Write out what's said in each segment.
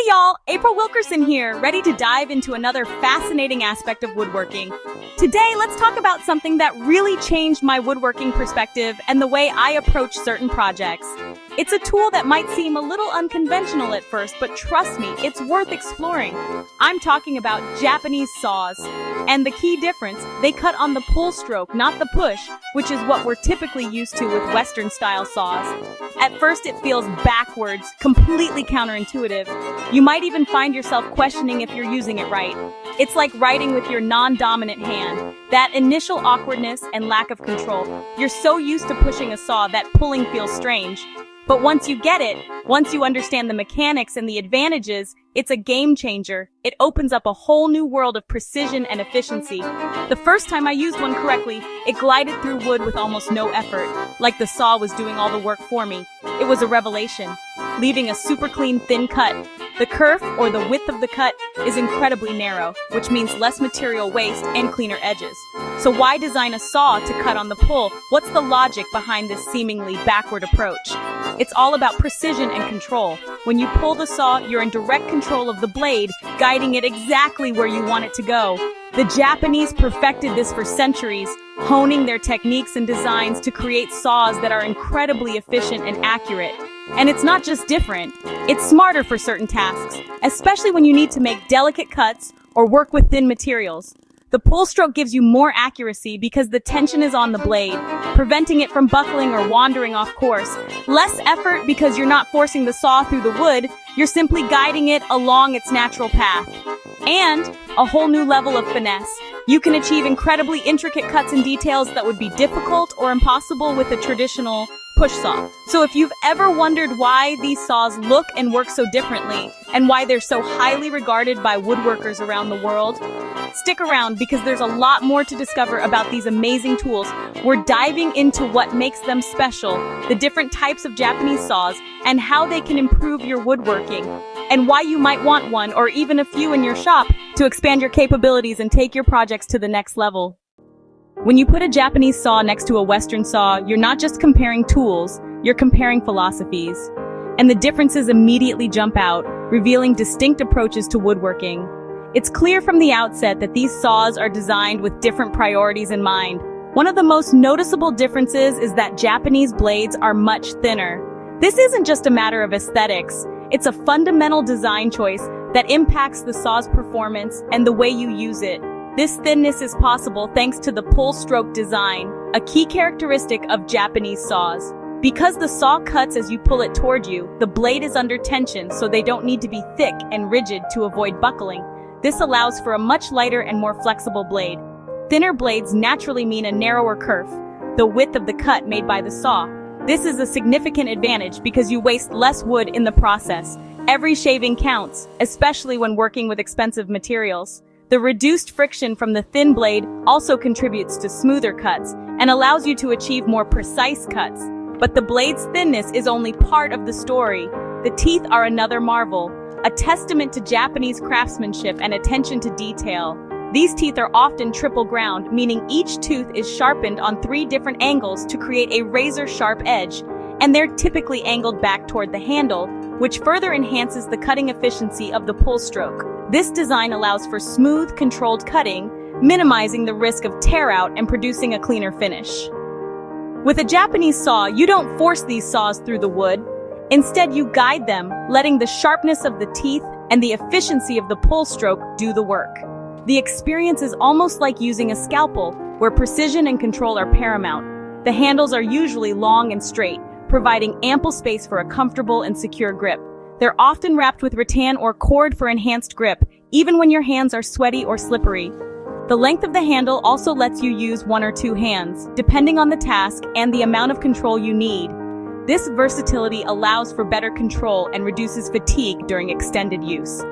y'all, April Wilkerson here, ready to dive into another fascinating aspect of woodworking. Today, let's talk about something that really changed my woodworking perspective and the way I approach certain projects. It's a tool that might seem a little unconventional at first, but trust me, it's worth exploring. I'm talking about Japanese saws. And the key difference, they cut on the pull stroke, not the push, which is what we're typically used to with Western-style saws. At first, it feels backwards, completely counterintuitive. You might even find yourself questioning if you're using it right. It's like writing with your non-dominant hand. That initial awkwardness and lack of control. You're so used to pushing a saw that pulling feels strange. But once you get it, once you understand the mechanics and the advantages, it's a game changer. It opens up a whole new world of precision and efficiency. The first time I used one correctly, it glided through wood with almost no effort, like the saw was doing all the work for me. It was a revelation, leaving a super clean, thin cut. The kerf, or the width of the cut, is incredibly narrow, which means less material waste and cleaner edges. So why design a saw to cut on the pull? What's the logic behind this seemingly backward approach? It's all about precision and control. When you pull the saw, you're in direct control of the blade, guiding it exactly where you want it to go. The Japanese perfected this for centuries, honing their techniques and designs to create saws that are incredibly efficient and accurate. And it's not just different, it's smarter for certain tasks, especially when you need to make delicate cuts or work with thin materials. The pull stroke gives you more accuracy because the tension is on the blade, preventing it from buckling or wandering off course. Less effort because you're not forcing the saw through the wood, you're simply guiding it along its natural path. And a whole new level of finesse. You can achieve incredibly intricate cuts and details that would be difficult or impossible with a traditional push saw. So if you've ever wondered why these saws look and work so differently, and why they're so highly regarded by woodworkers around the world, stick around because there's a lot more to discover about these amazing tools. We're diving into what makes them special, the different types of Japanese saws, and how they can improve your woodworking, and why you might want one or even a few in your shop to expand your capabilities and take your projects to the next level. When you put a Japanese saw next to a Western saw, you're not just comparing tools, you're comparing philosophies. And the differences immediately jump out, revealing distinct approaches to woodworking. It's clear from the outset that these saws are designed with different priorities in mind. One of the most noticeable differences is that Japanese blades are much thinner. This isn't just a matter of aesthetics, it's a fundamental design choice that impacts the saw's performance and the way you use it. This thinness is possible thanks to the pull stroke design, a key characteristic of Japanese saws. Because the saw cuts as you pull it toward you, the blade is under tension so they don't need to be thick and rigid to avoid buckling. This allows for a much lighter and more flexible blade. Thinner blades naturally mean a narrower kerf, the width of the cut made by the saw. This is a significant advantage because you waste less wood in the process. Every shaving counts, especially when working with expensive materials. The reduced friction from the thin blade also contributes to smoother cuts and allows you to achieve more precise cuts. But the blade's thinness is only part of the story. The teeth are another marvel, a testament to Japanese craftsmanship and attention to detail. These teeth are often triple ground, meaning each tooth is sharpened on 3 different angles to create a razor-sharp edge, and they're typically angled back toward the handle, which further enhances the cutting efficiency of the pull stroke. This design allows for smooth, controlled cutting, minimizing the risk of tear-out and producing a cleaner finish. With a Japanese saw, you don't force these saws through the wood. Instead, you guide them, letting the sharpness of the teeth and the efficiency of the pull stroke do the work. The experience is almost like using a scalpel, where precision and control are paramount. The handles are usually long and straight, providing ample space for a comfortable and secure grip. They're often wrapped with rattan or cord for enhanced grip, even when your hands are sweaty or slippery. The length of the handle also lets you use 1 or 2 hands, depending on the task and the amount of control you need. This versatility allows for better control and reduces fatigue during extended use.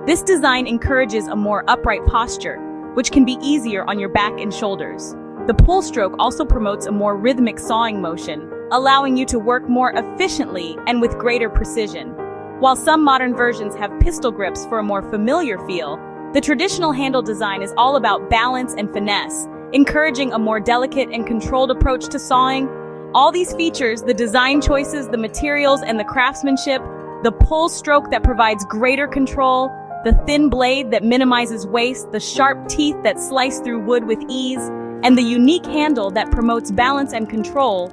This design encourages a more upright posture, which can be easier on your back and shoulders. The pull stroke also promotes a more rhythmic sawing motion, allowing you to work more efficiently and with greater precision. While some modern versions have pistol grips for a more familiar feel, the traditional handle design is all about balance and finesse, encouraging a more delicate and controlled approach to sawing. All these features, the design choices, the materials, and the craftsmanship, The pull stroke that provides greater control, the thin blade that minimizes waste, the sharp teeth that slice through wood with ease, and the unique handle that promotes balance and control,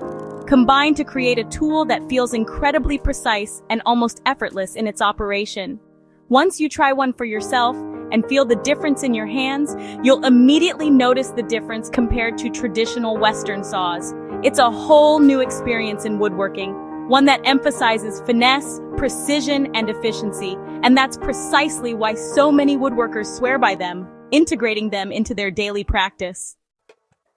combine to create a tool that feels incredibly precise and almost effortless in its operation. Once you try one for yourself and feel the difference in your hands, you'll immediately notice the difference compared to traditional Western saws. It's a whole new experience in woodworking, one that emphasizes finesse, precision, and efficiency, and that's precisely why so many woodworkers swear by them, integrating them into their daily practice.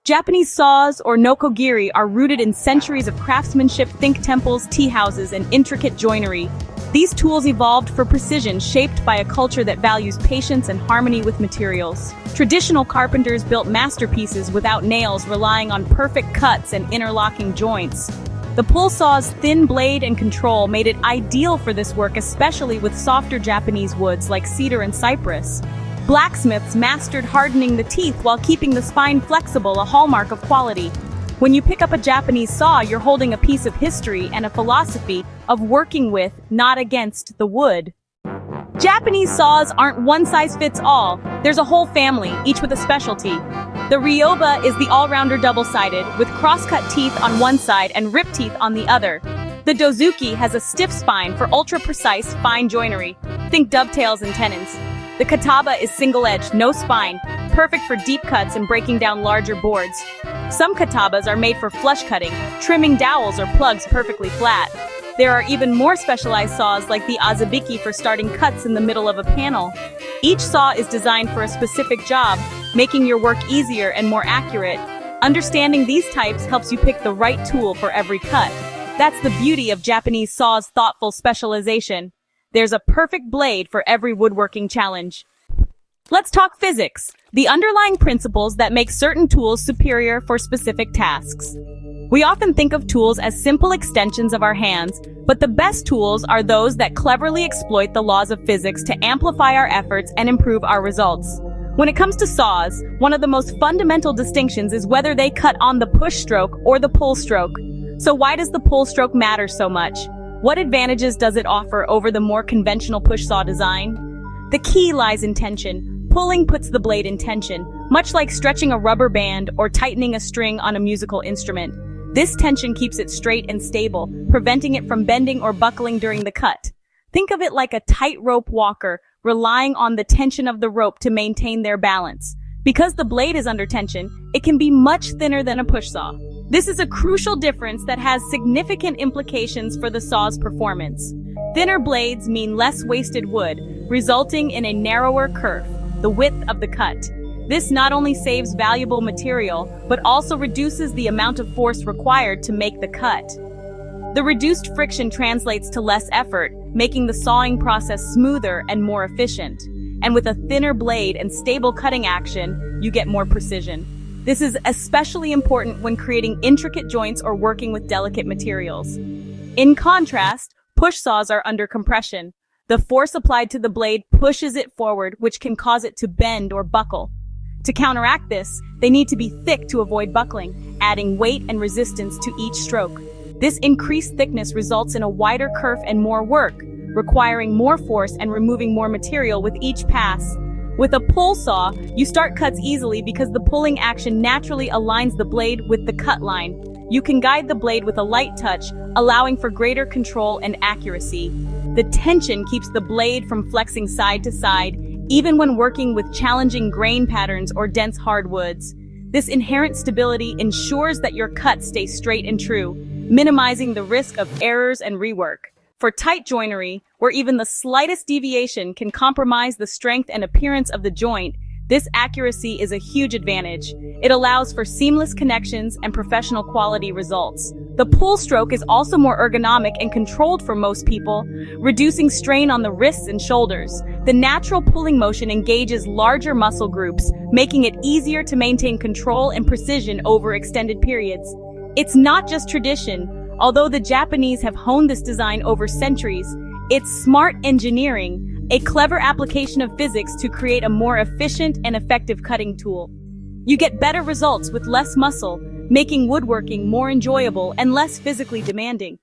Japanese saws, or nokogiri, are rooted in centuries of craftsmanship, think temples, tea houses, and intricate joinery. These tools evolved for precision, shaped by a culture that values patience and harmony with materials. Traditional carpenters built masterpieces without nails, relying on perfect cuts and interlocking joints. The pull saw's thin blade and control made it ideal for this work, especially with softer Japanese woods like cedar and cypress. Blacksmiths mastered hardening the teeth while keeping the spine flexible, a hallmark of quality. When you pick up a Japanese saw, you're holding a piece of history and a philosophy of working with, not against, the wood. Japanese saws aren't one size fits all. There's a whole family, each with a specialty. The Ryoba is the all-rounder double-sided, with cross-cut teeth on one side and rip teeth on the other. The Dozuki has a stiff spine for ultra-precise, fine joinery. Think dovetails and tenons. The Kataba is single-edged, no spine, perfect for deep cuts and breaking down larger boards. Some katabas are made for flush cutting, trimming dowels or plugs perfectly flat. There are even more specialized saws like the Azabiki for starting cuts in the middle of a panel. Each saw is designed for a specific job, making your work easier and more accurate. Understanding these types helps you pick the right tool for every cut. That's the beauty of Japanese saws' thoughtful specialization. There's a perfect blade for every woodworking challenge. Let's talk physics, the underlying principles that make certain tools superior for specific tasks. We often think of tools as simple extensions of our hands, but the best tools are those that cleverly exploit the laws of physics to amplify our efforts and improve our results. When it comes to saws, one of the most fundamental distinctions is whether they cut on the push stroke or the pull stroke. So why does the pull stroke matter so much? What advantages does it offer over the more conventional push saw design? The key lies in tension. Pulling puts the blade in tension, much like stretching a rubber band or tightening a string on a musical instrument. This tension keeps it straight and stable, preventing it from bending or buckling during the cut. Think of it like a tightrope walker, relying on the tension of the rope to maintain their balance. Because the blade is under tension, it can be much thinner than a push saw. This is a crucial difference that has significant implications for the saw's performance. Thinner blades mean less wasted wood, resulting in a narrower kerf, the width of the cut. This not only saves valuable material, but also reduces the amount of force required to make the cut. The reduced friction translates to less effort, making the sawing process smoother and more efficient. And with a thinner blade and stable cutting action, you get more precision. This is especially important when creating intricate joints or working with delicate materials. In contrast, push saws are under compression. The force applied to the blade pushes it forward, which can cause it to bend or buckle. To counteract this, they need to be thick to avoid buckling, adding weight and resistance to each stroke. This increased thickness results in a wider kerf and more work, requiring more force and removing more material with each pass. With a pull saw, you start cuts easily because the pulling action naturally aligns the blade with the cut line. You can guide the blade with a light touch, allowing for greater control and accuracy. The tension keeps the blade from flexing side to side, even when working with challenging grain patterns or dense hardwoods. This inherent stability ensures that your cuts stay straight and true, minimizing the risk of errors and rework. For tight joinery, where even the slightest deviation can compromise the strength and appearance of the joint, this accuracy is a huge advantage. It allows for seamless connections and professional quality results. The pull stroke is also more ergonomic and controlled for most people, reducing strain on the wrists and shoulders. The natural pulling motion engages larger muscle groups, making it easier to maintain control and precision over extended periods. It's not just tradition. Although the Japanese have honed this design over centuries, it's smart engineering, a clever application of physics to create a more efficient and effective cutting tool. You get better results with less muscle, making woodworking more enjoyable and less physically demanding.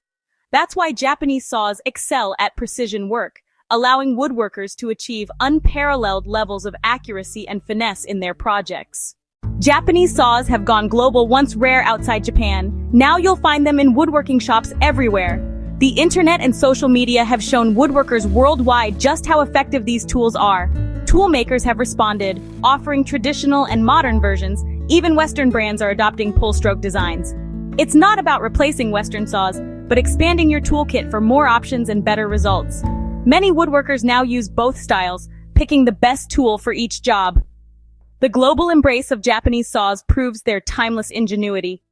That's why Japanese saws excel at precision work, allowing woodworkers to achieve unparalleled levels of accuracy and finesse in their projects. Japanese saws have gone global, once rare outside Japan. Now you'll find them in woodworking shops everywhere. The internet and social media have shown woodworkers worldwide just how effective these tools are. Tool makers have responded, offering traditional and modern versions. Even Western brands are adopting pull-stroke designs. It's not about replacing Western saws, but expanding your toolkit for more options and better results. Many woodworkers now use both styles, picking the best tool for each job. The global embrace of Japanese saws proves their timeless ingenuity.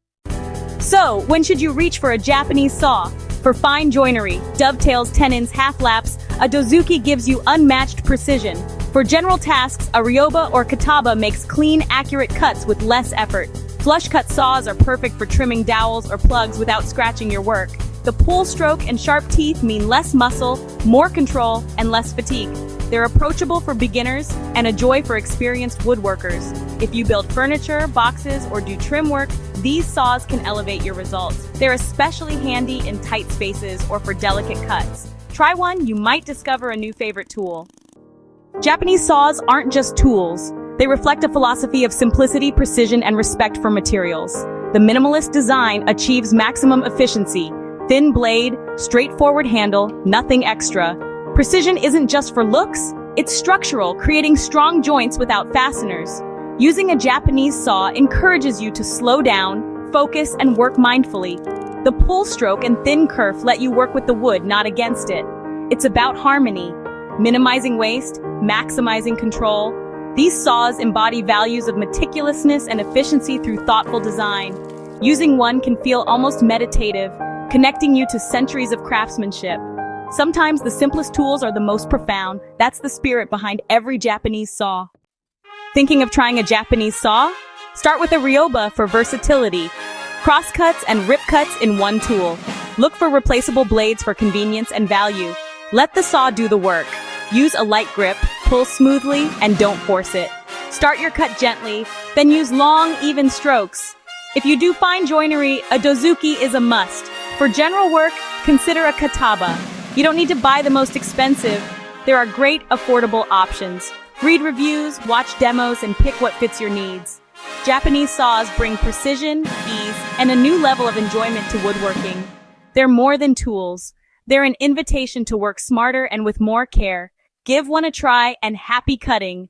So, when should you reach for a Japanese saw? For fine joinery, dovetails, tenons, half-laps, a dozuki gives you unmatched precision. For general tasks, a ryoba or kataba makes clean, accurate cuts with less effort. Flush-cut saws are perfect for trimming dowels or plugs without scratching your work. The pull stroke and sharp teeth mean less muscle, more control, and less fatigue. They're approachable for beginners and a joy for experienced woodworkers. If you build furniture, boxes, or do trim work, these saws can elevate your results. They're especially handy in tight spaces or for delicate cuts. Try one, you might discover a new favorite tool. Japanese saws aren't just tools. They reflect a philosophy of simplicity, precision, and respect for materials. The minimalist design achieves maximum efficiency. Thin blade, straightforward handle, nothing extra. Precision isn't just for looks, it's structural, creating strong joints without fasteners. Using a Japanese saw encourages you to slow down, focus, and work mindfully. The pull stroke and thin kerf let you work with the wood, not against it. It's about harmony, minimizing waste, maximizing control. These saws embody values of meticulousness and efficiency through thoughtful design. Using one can feel almost meditative, connecting you to centuries of craftsmanship. Sometimes the simplest tools are the most profound. That's the spirit behind every Japanese saw. Thinking of trying a Japanese saw? Start with a ryoba for versatility. Crosscuts and rip cuts in one tool. Look for replaceable blades for convenience and value. Let the saw do the work. Use a light grip, pull smoothly, and don't force it. Start your cut gently, then use long, even strokes. If you do fine joinery, a dozuki is a must. For general work, consider a kataba. You don't need to buy the most expensive. There are great, affordable options. Read reviews, watch demos, and pick what fits your needs. Japanese saws bring precision, ease, and a new level of enjoyment to woodworking. They're more than tools. They're an invitation to work smarter and with more care. Give one a try, and happy cutting!